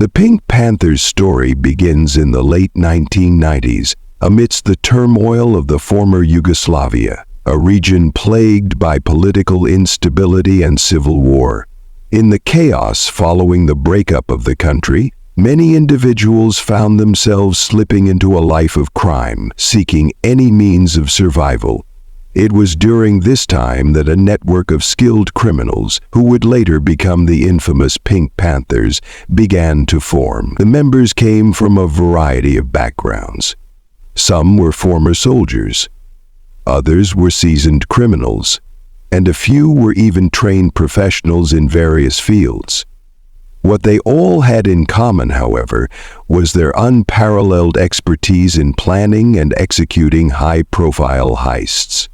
The Pink Panthers story begins in the late 1990s amidst the turmoil of the former Yugoslavia, a region plagued by political instability and civil war. In the chaos following the breakup of the country, many individuals found themselves slipping into a life of crime, seeking any means of survival. It was during this time that a network of skilled criminals, who would later become the infamous Pink Panthers, began to form. The members came from a variety of backgrounds. Some were former soldiers, others were seasoned criminals, and a few were even trained professionals in various fields. What they all had in common, however, was their unparalleled expertise in planning and executing high-profile heists.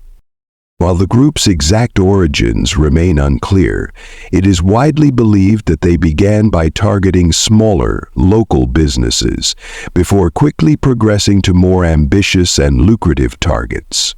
While the group's exact origins remain unclear, it is widely believed that they began by targeting smaller, local businesses, before quickly progressing to more ambitious and lucrative targets.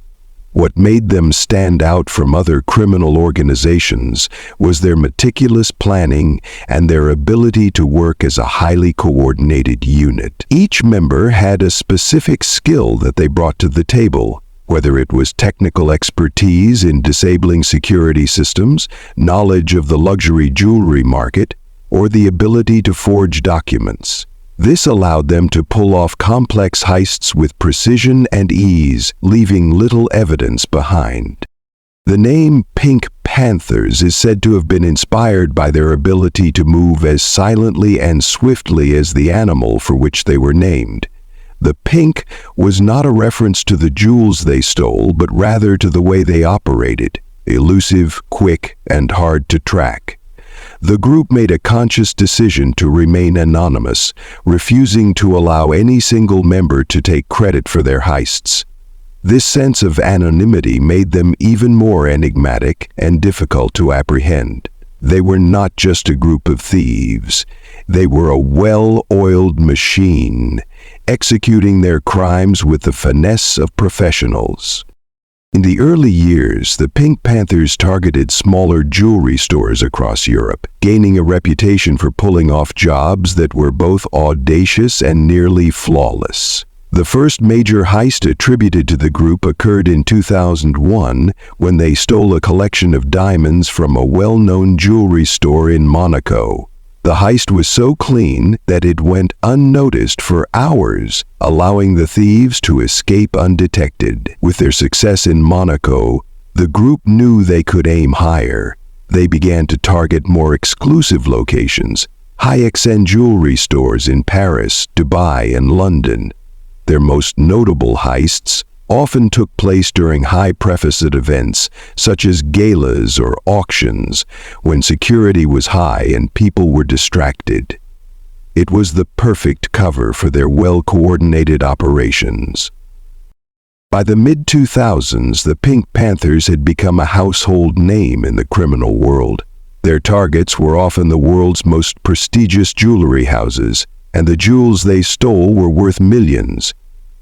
What made them stand out from other criminal organizations was their meticulous planning and their ability to work as a highly coordinated unit. Each member had a specific skill that they brought to the table, whether it was technical expertise in disabling security systems, knowledge of the luxury jewelry market, or the ability to forge documents. This allowed them to pull off complex heists with precision and ease, leaving little evidence behind. The name Pink Panthers is said to have been inspired by their ability to move as silently and swiftly as the animal for which they were named. The pink was not a reference to the jewels they stole, but rather to the way they operated, elusive, quick, and hard to track. The group made a conscious decision to remain anonymous, refusing to allow any single member to take credit for their heists. This sense of anonymity made them even more enigmatic and difficult to apprehend. They were not just a group of thieves. They were a well-oiled machine, executing their crimes with the finesse of professionals. In the early years, the Pink Panthers targeted smaller jewelry stores across Europe, gaining a reputation for pulling off jobs that were both audacious and nearly flawless. The first major heist attributed to the group occurred in 2001 when they stole a collection of diamonds from a well-known jewelry store in Monaco. The heist was so clean that it went unnoticed for hours, allowing the thieves to escape undetected. With their success in Monaco, the group knew they could aim higher. They began to target more exclusive locations, high-end jewelry stores in Paris, Dubai, and London. Their most notable heists often took place during high-profit events, such as galas or auctions, when security was high and people were distracted. It was the perfect cover for their well-coordinated operations. By the mid-2000s, the Pink Panthers had become a household name in the criminal world. Their targets were often the world's most prestigious jewelry houses, and the jewels they stole were worth millions.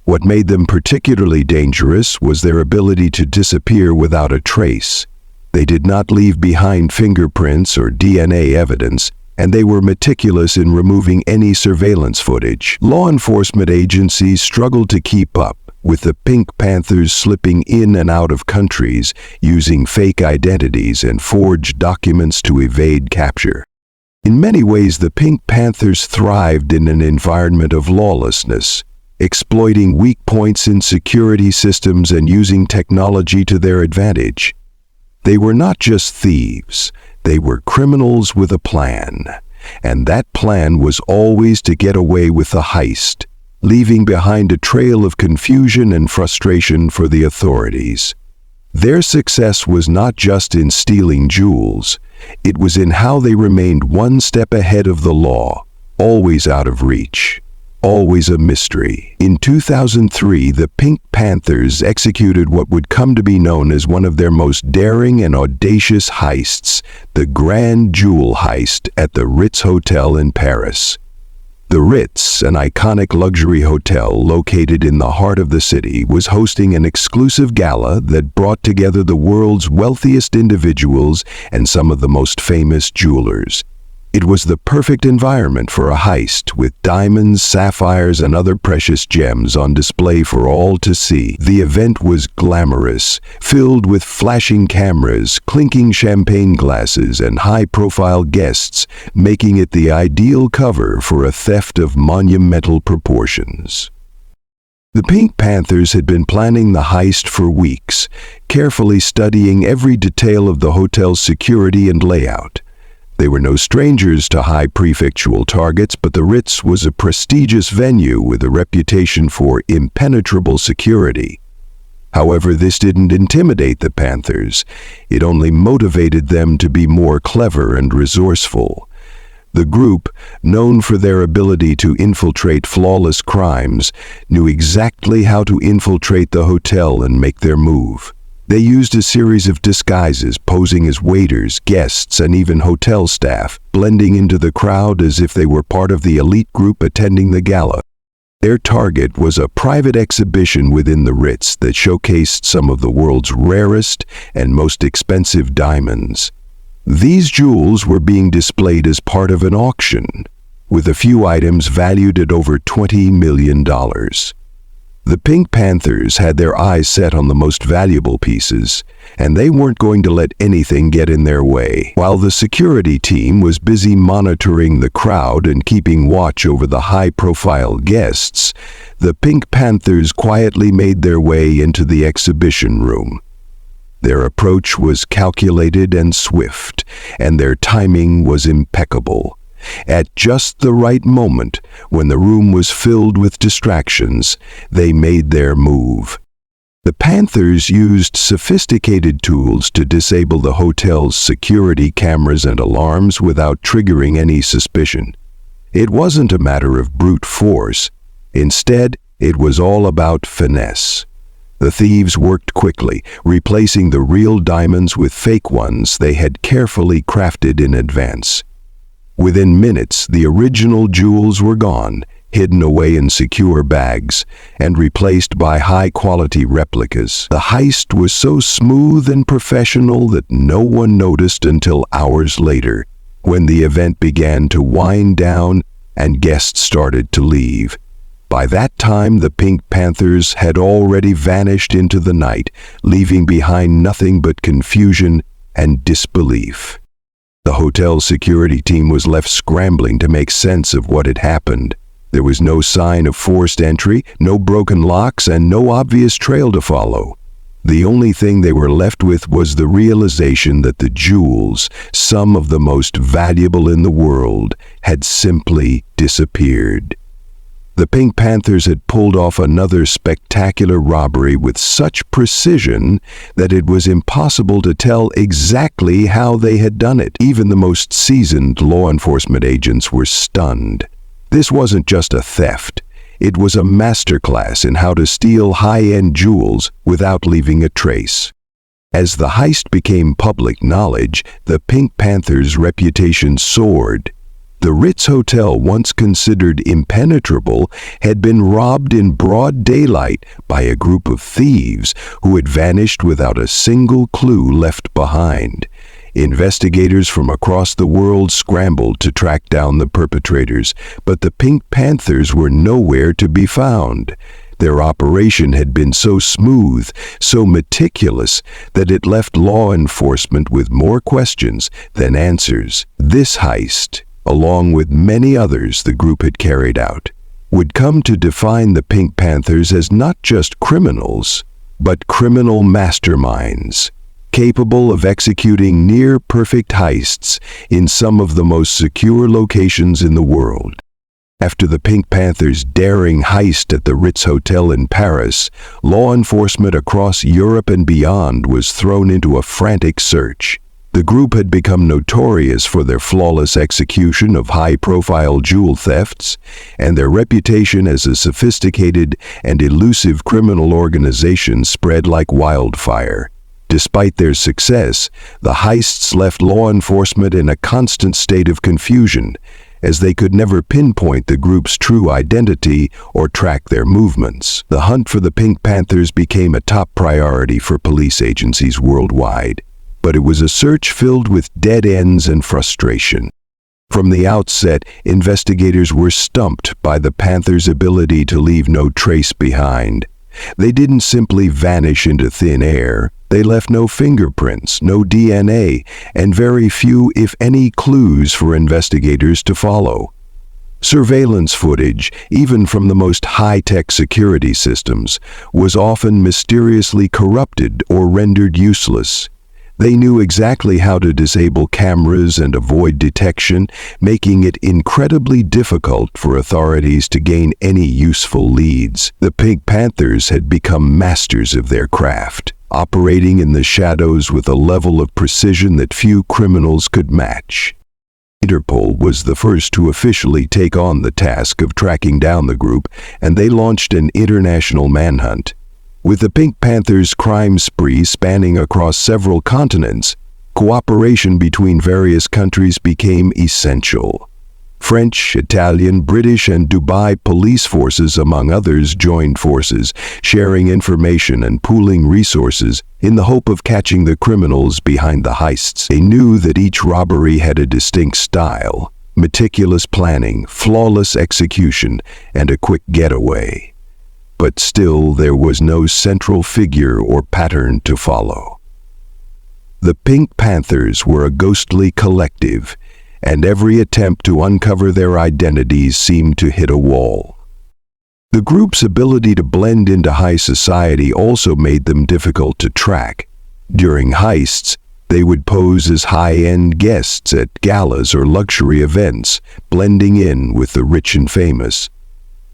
What made them particularly dangerous was their ability to disappear without a trace. They did not leave behind fingerprints or DNA evidence, and they were meticulous in removing any surveillance footage. Law enforcement agencies struggled to keep up, with the Pink Panthers slipping in and out of countries, using fake identities and forged documents to evade capture. In many ways, the Pink Panthers thrived in an environment of lawlessness, exploiting weak points in security systems and using technology to their advantage. They were not just thieves, they were criminals with a plan, and that plan was always to get away with the heist, leaving behind a trail of confusion and frustration for the authorities. Their success was not just in stealing jewels, it was in how they remained one step ahead of the law, always out of reach. Always a mystery. In 2003, the Pink Panthers executed what would come to be known as one of their most daring and audacious heists, the Grand Jewel Heist at the Ritz Hotel in Paris. The Ritz, an iconic luxury hotel located in the heart of the city, was hosting an exclusive gala that brought together the world's wealthiest individuals and some of the most famous jewelers. It was the perfect environment for a heist, with diamonds, sapphires, and other precious gems on display for all to see. The event was glamorous, filled with flashing cameras, clinking champagne glasses, and high-profile guests, making it the ideal cover for a theft of monumental proportions. The Pink Panthers had been planning the heist for weeks, carefully studying every detail of the hotel's security and layout. They were no strangers to high prefectural targets, but the Ritz was a prestigious venue with a reputation for impenetrable security. However, this didn't intimidate the Panthers. It only motivated them to be more clever and resourceful. The group, known for their ability to infiltrate flawless crimes, knew exactly how to infiltrate the hotel and make their move. They used a series of disguises, posing as waiters, guests, and even hotel staff, blending into the crowd as if they were part of the elite group attending the gala. Their target was a private exhibition within the Ritz that showcased some of the world's rarest and most expensive diamonds. These jewels were being displayed as part of an auction, with a few items valued at over $20 million. The Pink Panthers had their eyes set on the most valuable pieces, and they weren't going to let anything get in their way. While the security team was busy monitoring the crowd and keeping watch over the high-profile guests, the Pink Panthers quietly made their way into the exhibition room. Their approach was calculated and swift, and their timing was impeccable. At just the right moment, when the room was filled with distractions, they made their move. The Panthers used sophisticated tools to disable the hotel's security cameras and alarms without triggering any suspicion. It wasn't a matter of brute force. Instead, it was all about finesse. The thieves worked quickly, replacing the real diamonds with fake ones they had carefully crafted in advance. Within minutes, the original jewels were gone, hidden away in secure bags, and replaced by high-quality replicas. The heist was so smooth and professional that no one noticed until hours later, when the event began to wind down and guests started to leave. By that time, the Pink Panthers had already vanished into the night, leaving behind nothing but confusion and disbelief. The hotel security team was left scrambling to make sense of what had happened. There was no sign of forced entry, no broken locks, and no obvious trail to follow. The only thing they were left with was the realization that the jewels, some of the most valuable in the world, had simply disappeared. The Pink Panthers had pulled off another spectacular robbery with such precision that it was impossible to tell exactly how they had done it. Even the most seasoned law enforcement agents were stunned. This wasn't just a theft. It was a masterclass in how to steal high-end jewels without leaving a trace. As the heist became public knowledge, the Pink Panthers' reputation soared. The Ritz Hotel, once considered impenetrable, had been robbed in broad daylight by a group of thieves who had vanished without a single clue left behind. Investigators from across the world scrambled to track down the perpetrators, but the Pink Panthers were nowhere to be found. Their operation had been so smooth, so meticulous, that it left law enforcement with more questions than answers. This heist, along with many others the group had carried out, would come to define the Pink Panthers as not just criminals, but criminal masterminds, capable of executing near-perfect heists in some of the most secure locations in the world. After the Pink Panthers' daring heist at the Ritz Hotel in Paris, law enforcement across Europe and beyond was thrown into a frantic search. The group had become notorious for their flawless execution of high-profile jewel thefts, and their reputation as a sophisticated and elusive criminal organization spread like wildfire. Despite their success, the heists left law enforcement in a constant state of confusion, as they could never pinpoint the group's true identity or track their movements. The hunt for the Pink Panthers became a top priority for police agencies worldwide, but it was a search filled with dead ends and frustration. From the outset, investigators were stumped by the Panthers' ability to leave no trace behind. They didn't simply vanish into thin air. They left no fingerprints, no DNA, and very few, if any, clues for investigators to follow. Surveillance footage, even from the most high-tech security systems, was often mysteriously corrupted or rendered useless. They knew exactly how to disable cameras and avoid detection, making it incredibly difficult for authorities to gain any useful leads. The Pink Panthers had become masters of their craft, operating in the shadows with a level of precision that few criminals could match. Interpol was the first to officially take on the task of tracking down the group, and they launched an international manhunt. With the Pink Panthers' crime spree spanning across several continents, cooperation between various countries became essential. French, Italian, British, and Dubai police forces, among others, joined forces, sharing information and pooling resources in the hope of catching the criminals behind the heists. They knew that each robbery had a distinct style, meticulous planning, flawless execution, and a quick getaway. But still there was no central figure or pattern to follow. The Pink Panthers were a ghostly collective, and every attempt to uncover their identities seemed to hit a wall. The group's ability to blend into high society also made them difficult to track. During heists, they would pose as high-end guests at galas or luxury events, blending in with the rich and famous.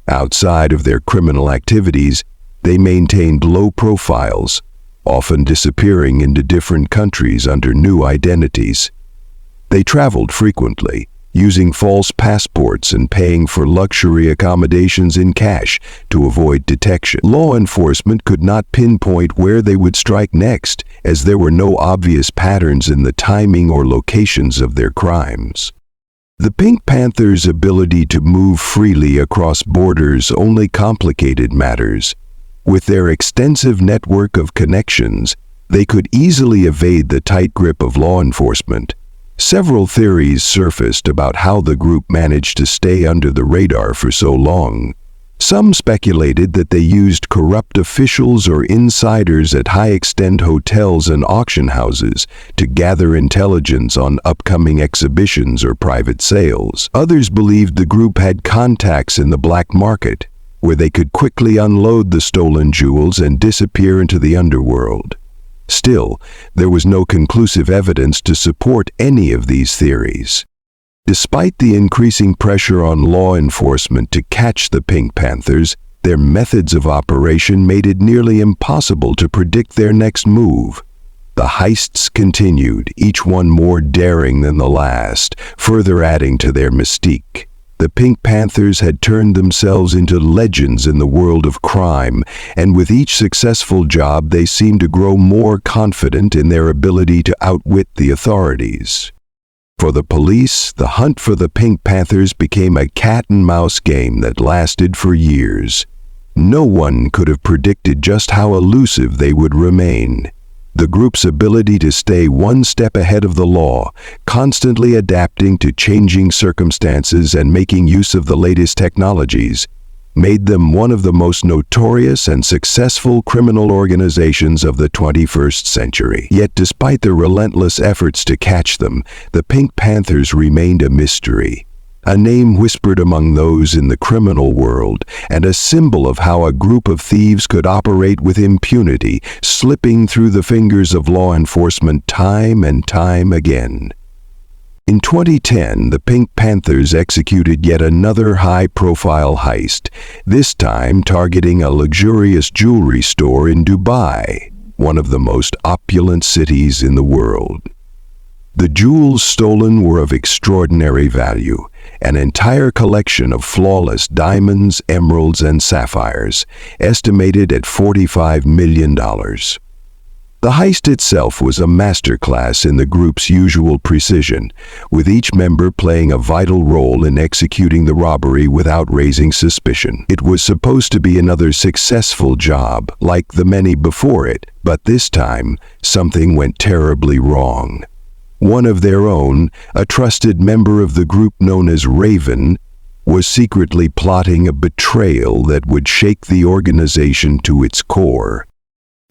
Outside of their criminal activities, they maintained low profiles, often disappearing into different countries under new identities. They traveled frequently, using false passports and paying for luxury accommodations in cash to avoid detection. Law enforcement could not pinpoint where they would strike next, as there were no obvious patterns in the timing or locations of their crimes. The Pink Panthers' ability to move freely across borders only complicated matters. With their extensive network of connections, they could easily evade the tight grip of law enforcement. Several theories surfaced about how the group managed to stay under the radar for so long. Some speculated that they used corrupt officials or insiders at high-extent hotels and auction houses to gather intelligence on upcoming exhibitions or private sales. Others believed the group had contacts in the black market, where they could quickly unload the stolen jewels and disappear into the underworld. Still, there was no conclusive evidence to support any of these theories. Despite the increasing pressure on law enforcement to catch the Pink Panthers, their methods of operation made it nearly impossible to predict their next move. The heists continued, each one more daring than the last, further adding to their mystique. The Pink Panthers had turned themselves into legends in the world of crime, and with each successful job they seemed to grow more confident in their ability to outwit the authorities. For the police, the hunt for the Pink Panthers became a cat-and-mouse game that lasted for years. No one could have predicted just how elusive they would remain. The group's ability to stay one step ahead of the law, constantly adapting to changing circumstances and making use of the latest technologies, made them one of the most notorious and successful criminal organizations of the 21st century. Yet despite their relentless efforts to catch them, the Pink Panthers remained a mystery, a name whispered among those in the criminal world, and a symbol of how a group of thieves could operate with impunity, slipping through the fingers of law enforcement time and time again. In 2010, the Pink Panthers executed yet another high-profile heist, this time targeting a luxurious jewelry store in Dubai, one of the most opulent cities in the world. The jewels stolen were of extraordinary value, an entire collection of flawless diamonds, emeralds, and sapphires, estimated at $45 million. The heist itself was a masterclass in the group's usual precision, with each member playing a vital role in executing the robbery without raising suspicion. It was supposed to be another successful job, like the many before it, but this time, something went terribly wrong. One of their own, a trusted member of the group known as Raven, was secretly plotting a betrayal that would shake the organization to its core.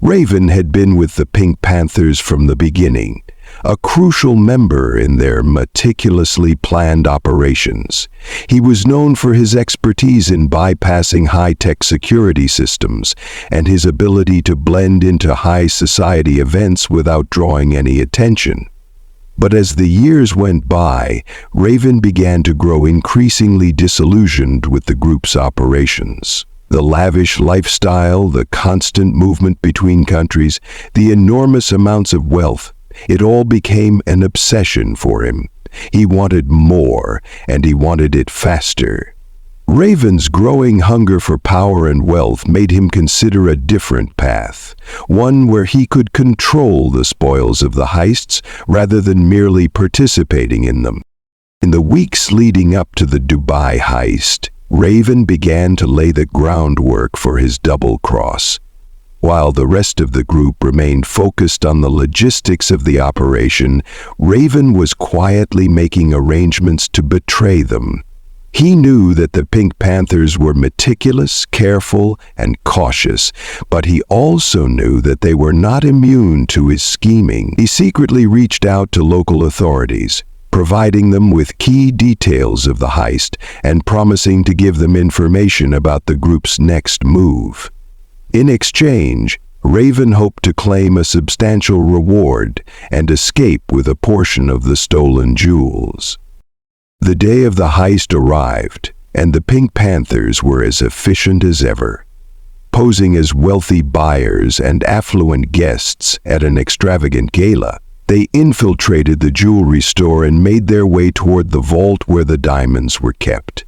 Raven had been with the Pink Panthers from the beginning, a crucial member in their meticulously planned operations. He was known for his expertise in bypassing high-tech security systems and his ability to blend into high society events without drawing any attention. But as the years went by, Raven began to grow increasingly disillusioned with the group's operations. The lavish lifestyle, the constant movement between countries, the enormous amounts of wealth, it all became an obsession for him. He wanted more, and he wanted it faster. Raven's growing hunger for power and wealth made him consider a different path, one where he could control the spoils of the heists rather than merely participating in them. In the weeks leading up to the Dubai heist, Raven began to lay the groundwork for his double cross. While the rest of the group remained focused on the logistics of the operation, Raven was quietly making arrangements to betray them. He knew that the Pink Panthers were meticulous, careful, and cautious, but he also knew that they were not immune to his scheming. He secretly reached out to local authorities, providing them with key details of the heist and promising to give them information about the group's next move. In exchange, Raven hoped to claim a substantial reward and escape with a portion of the stolen jewels. The day of the heist arrived, and the Pink Panthers were as efficient as ever. Posing as wealthy buyers and affluent guests at an extravagant gala, they infiltrated the jewelry store and made their way toward the vault where the diamonds were kept.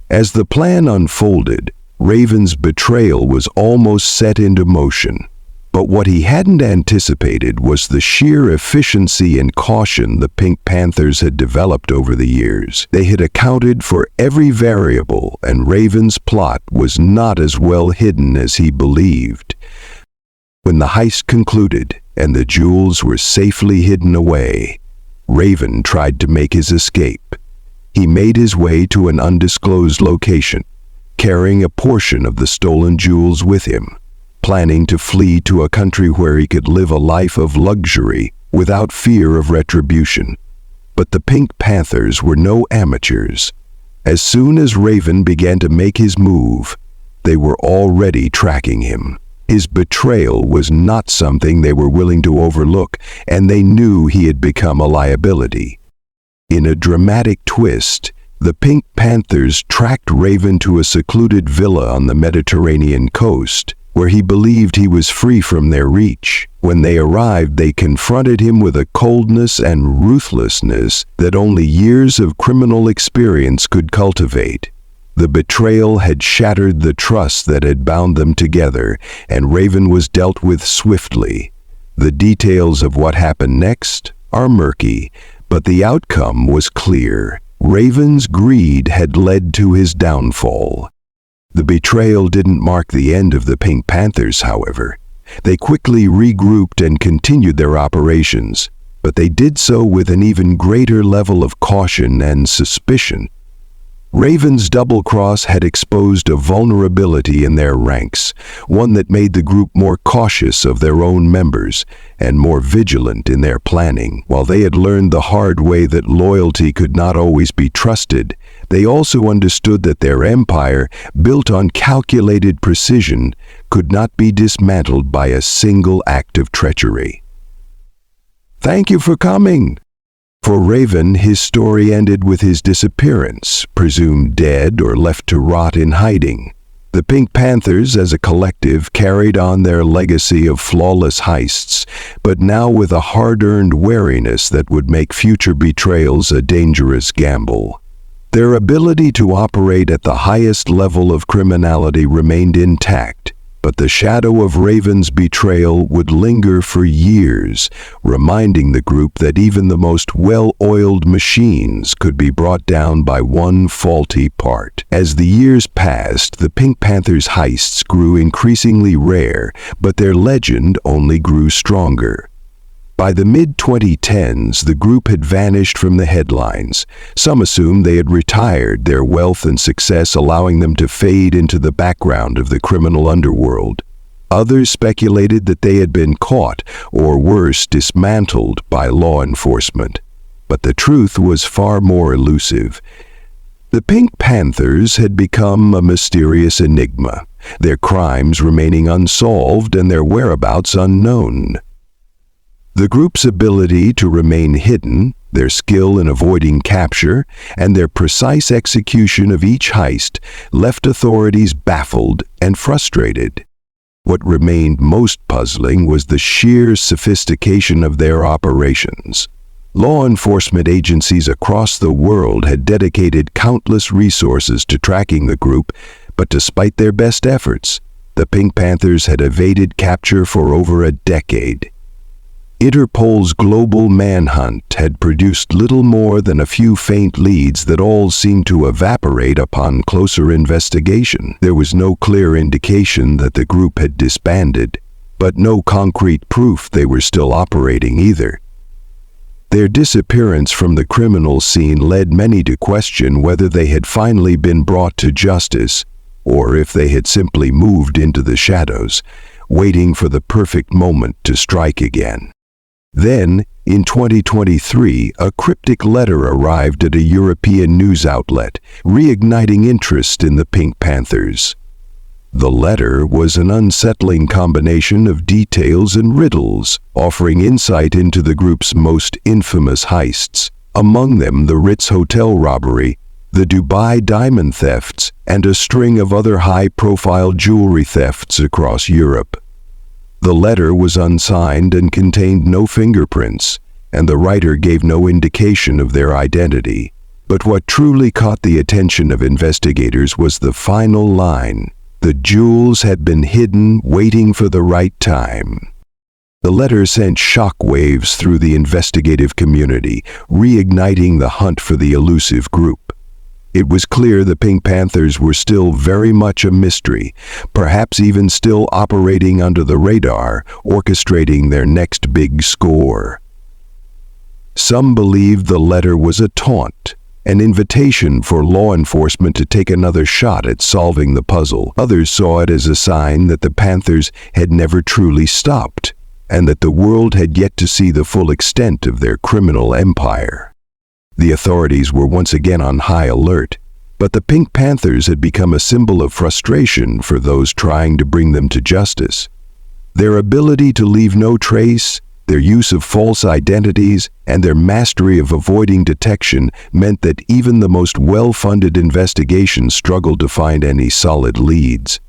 As the plan unfolded, Raven's betrayal was almost set into motion. But what he hadn't anticipated was the sheer efficiency and caution the Pink Panthers had developed over the years. They had accounted for every variable, and Raven's plot was not as well hidden as he believed. When the heist concluded and the jewels were safely hidden away, Raven tried to make his escape. He made his way to an undisclosed location, carrying a portion of the stolen jewels with him, planning to flee to a country where he could live a life of luxury without fear of retribution. But the Pink Panthers were no amateurs. As soon as Raven began to make his move, they were already tracking him. His betrayal was not something they were willing to overlook, and they knew he had become a liability. In a dramatic twist, the Pink Panthers tracked Raven to a secluded villa on the Mediterranean coast, where he believed he was free from their reach. When they arrived, they confronted him with a coldness and ruthlessness that only years of criminal experience could cultivate. The betrayal had shattered the trust that had bound them together, and Raven was dealt with swiftly. The details of what happened next are murky, but the outcome was clear. Raven's greed had led to his downfall. The betrayal didn't mark the end of the Pink Panthers, however. They quickly regrouped and continued their operations, but they did so with an even greater level of caution and suspicion. Raven's double cross had exposed a vulnerability in their ranks, one that made the group more cautious of their own members and more vigilant in their planning. While they had learned the hard way that loyalty could not always be trusted, they also understood that their empire, built on calculated precision, could not be dismantled by a single act of treachery. "Thank you for coming." For Raven, his story ended with his disappearance, presumed dead or left to rot in hiding. The Pink Panthers, as a collective, carried on their legacy of flawless heists, but now with a hard-earned wariness that would make future betrayals a dangerous gamble. Their ability to operate at the highest level of criminality remained intact, but the shadow of Raven's betrayal would linger for years, reminding the group that even the most well-oiled machines could be brought down by one faulty part. As the years passed, the Pink Panthers' heists grew increasingly rare, but their legend only grew stronger. By the mid-2010s, the group had vanished from the headlines. Some assumed they had retired, their wealth and success allowing them to fade into the background of the criminal underworld. Others speculated that they had been caught, or worse, dismantled by law enforcement. But the truth was far more elusive. The Pink Panthers had become a mysterious enigma, their crimes remaining unsolved and their whereabouts unknown. The group's ability to remain hidden, their skill in avoiding capture, and their precise execution of each heist left authorities baffled and frustrated. What remained most puzzling was the sheer sophistication of their operations. Law enforcement agencies across the world had dedicated countless resources to tracking the group, but despite their best efforts, the Pink Panthers had evaded capture for over a decade. Interpol's global manhunt had produced little more than a few faint leads that all seemed to evaporate upon closer investigation. There was no clear indication that the group had disbanded, but no concrete proof they were still operating either. Their disappearance from the criminal scene led many to question whether they had finally been brought to justice, or if they had simply moved into the shadows, waiting for the perfect moment to strike again. Then, in 2023, a cryptic letter arrived at a European news outlet, reigniting interest in the Pink Panthers. The letter was an unsettling combination of details and riddles, offering insight into the group's most infamous heists, among them the Ritz Hotel robbery, the Dubai diamond thefts, and a string of other high-profile jewelry thefts across Europe. The letter was unsigned and contained no fingerprints, and the writer gave no indication of their identity. But what truly caught the attention of investigators was the final line: the jewels had been hidden, waiting for the right time. The letter sent shockwaves through the investigative community, reigniting the hunt for the elusive group. It was clear the Pink Panthers were still very much a mystery, perhaps even still operating under the radar, orchestrating their next big score. Some believed the letter was a taunt, an invitation for law enforcement to take another shot at solving the puzzle. Others saw it as a sign that the Panthers had never truly stopped, and that the world had yet to see the full extent of their criminal empire. The authorities were once again on high alert, but the Pink Panthers had become a symbol of frustration for those trying to bring them to justice. Their ability to leave no trace, their use of false identities, and their mastery of avoiding detection meant that even the most well-funded investigations struggled to find any solid leads.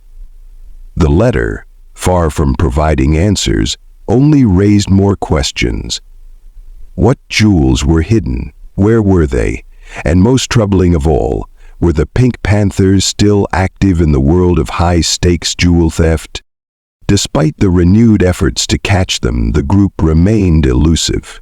The letter, far from providing answers, only raised more questions. What jewels were hidden? Where were they? And most troubling of all, were the Pink Panthers still active in the world of high-stakes jewel theft? Despite the renewed efforts to catch them, the group remained elusive.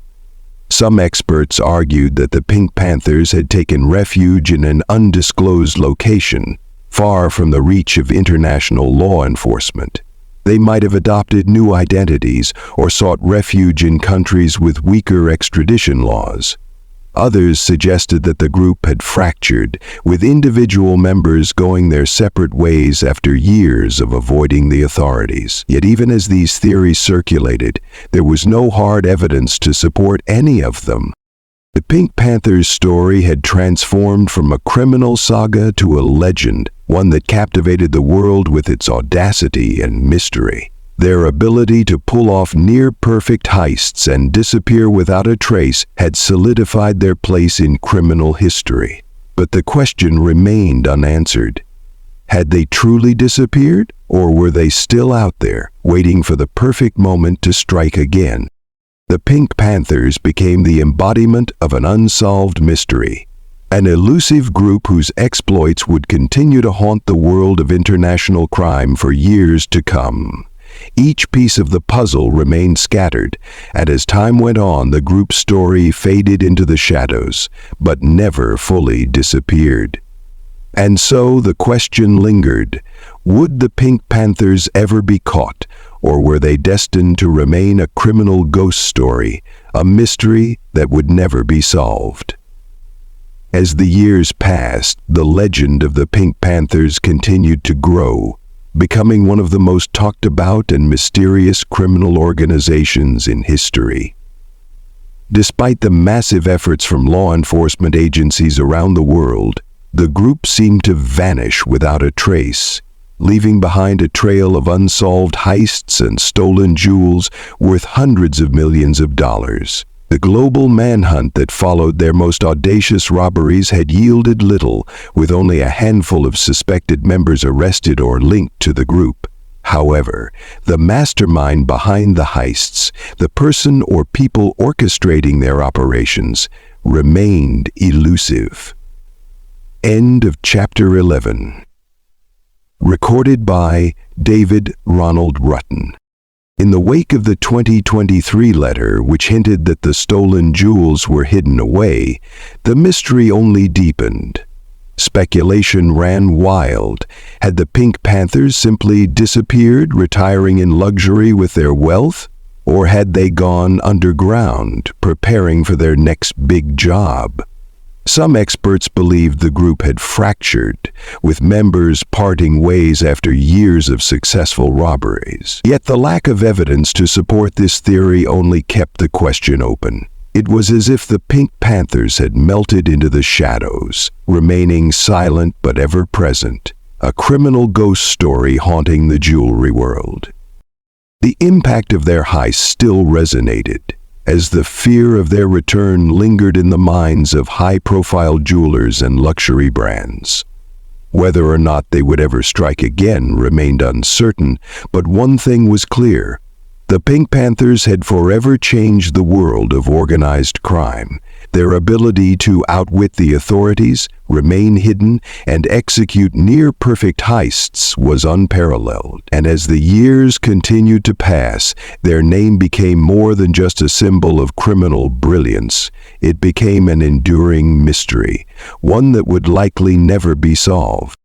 Some experts argued that the Pink Panthers had taken refuge in an undisclosed location, far from the reach of international law enforcement. They might have adopted new identities or sought refuge in countries with weaker extradition laws. Others suggested that the group had fractured, with individual members going their separate ways after years of avoiding the authorities. Yet even as these theories circulated, there was no hard evidence to support any of them. The Pink Panthers' story had transformed from a criminal saga to a legend, one that captivated the world with its audacity and mystery. Their ability to pull off near-perfect heists and disappear without a trace had solidified their place in criminal history. But the question remained unanswered. Had they truly disappeared, or were they still out there, waiting for the perfect moment to strike again? The Pink Panthers became the embodiment of an unsolved mystery, an elusive group whose exploits would continue to haunt the world of international crime for years to come. Each piece of the puzzle remained scattered, and as time went on, the group's story faded into the shadows, but never fully disappeared. And so the question lingered: would the Pink Panthers ever be caught, or were they destined to remain a criminal ghost story, a mystery that would never be solved? As the years passed, the legend of the Pink Panthers continued to grow, becoming one of the most talked about and mysterious criminal organizations in history. Despite the massive efforts from law enforcement agencies around the world, the group seemed to vanish without a trace, leaving behind a trail of unsolved heists and stolen jewels worth hundreds of millions of dollars. The global manhunt that followed their most audacious robberies had yielded little, with only a handful of suspected members arrested or linked to the group. However, the mastermind behind the heists, the person or people orchestrating their operations, remained elusive. End of Chapter 11. Recorded by David Ronald Rutten. In the wake of the 2023 letter, which hinted that the stolen jewels were hidden away, the mystery only deepened. Speculation ran wild. Had the Pink Panthers simply disappeared, retiring in luxury with their wealth? Or had they gone underground, preparing for their next big job? Some experts believed the group had fractured, with members parting ways after years of successful robberies. Yet the lack of evidence to support this theory only kept the question open. It was as if the Pink Panthers had melted into the shadows, remaining silent but ever present, a criminal ghost story haunting the jewelry world. The impact of their heist still resonated, as the fear of their return lingered in the minds of high-profile jewelers and luxury brands. Whether or not they would ever strike again remained uncertain, but one thing was clear. The Pink Panthers had forever changed the world of organized crime. Their ability to outwit the authorities, remain hidden, and execute near-perfect heists was unparalleled. And as the years continued to pass, their name became more than just a symbol of criminal brilliance. It became an enduring mystery, one that would likely never be solved.